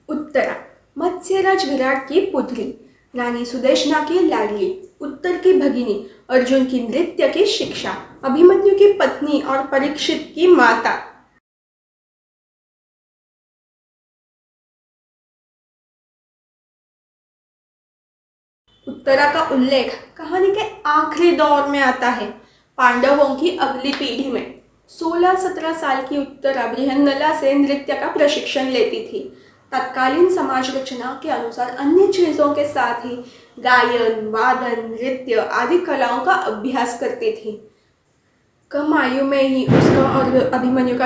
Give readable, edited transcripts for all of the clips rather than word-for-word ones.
उत्तरा मत्स्यराज विराट की पुत्री, रानी सुदेशना की लाडली, उत्तर की भगिनी, अर्जुन की नृत्य की शिक्षा, अभिमन्यु की पत्नी और परीक्षित की माता। उत्तरा का उल्लेख कहानी के आखिरी दौर में आता है, पांडवों की अगली पीढ़ी में। 16-17 साल की उत्तरा बृहन्नला से नृत्य का प्रशिक्षण लेती थी। तत्कालीन समाज रचना के अनुसार अन्य चीजों के साथ ही गायन, वादन, नृत्य आदि कलाओं का अभ्यास करती थी। कम आयु में ही उसका और अभिमन्यु का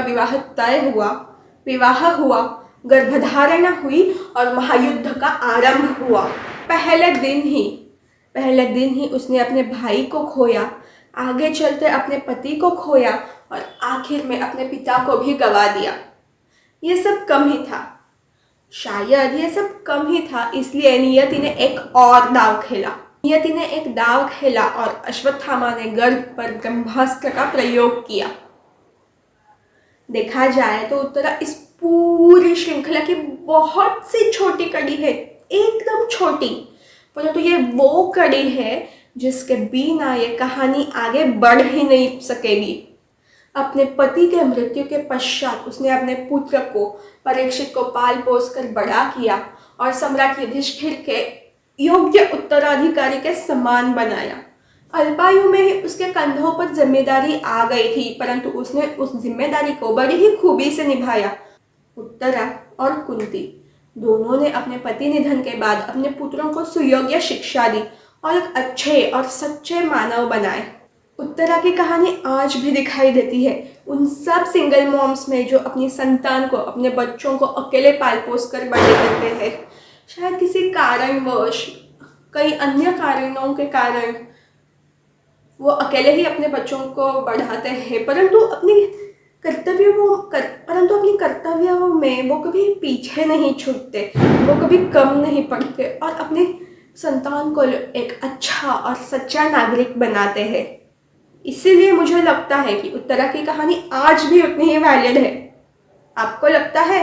विवाह हुआ, गर्भधारणा हुई और महायुद्ध का आरंभ हुआ। पहले दिन ही उसने अपने भाई को खोया, आगे चलते अपने पति को खोया और आखिर में अपने पिता को भी गवा दिया। ये सब कम ही था, शायद ये सब कम ही था, इसलिए नियति ने एक दाव खेला और अश्वत्थामा ने गर्भ पर ब्रह्मास्त्र का प्रयोग किया। देखा जाए तो उत्तरा इस पूरी श्रृंखला की बहुत सी छोटी कड़ी है, एकदम छोटी, परंतु ये वो कड़ी है जिसके बिना ये कहानी आगे बढ़ ही नहीं सकेगी। अपने पति के मृत्यु के पश्चात उसने अपने पुत्र को, परीक्षित को पाल पोस कर बड़ा किया और सम्राट युधिष्ठिर के योग्य उत्तराधिकारी के समान बनाया। अल्पायु में ही उसके कंधों पर जिम्मेदारी आ गई थी, परंतु उसने उस जिम्मेदारी को बड़ी ही खूबी से निभाया। उत्तरा और कुंती दोनों ने अपने पति निधन के बाद अपने पुत्रों को सुयोग्य शिक्षा दी और एक अच्छे और सच्चे मानव बनाए। उत्तरा की कहानी आज भी दिखाई देती है उन सब सिंगल मॉम्स में जो अपनी संतान को, अपने बच्चों को अकेले पाल पोस कर बड़े करते हैं। शायद किसी कारणवश, कई अन्य कारणों के कारण वो अकेले ही अपने बच्चों को बढ़ाते हैं, परंतु अपनी कर्तव्यों में वो कभी पीछे नहीं छूटते, वो कभी कम नहीं पड़ते और अपने संतान को एक अच्छा और सच्चा नागरिक बनाते हैं। इसीलिए मुझे लगता है कि उत्तरा की कहानी आज भी उतनी ही वैलिड है। आपको लगता है?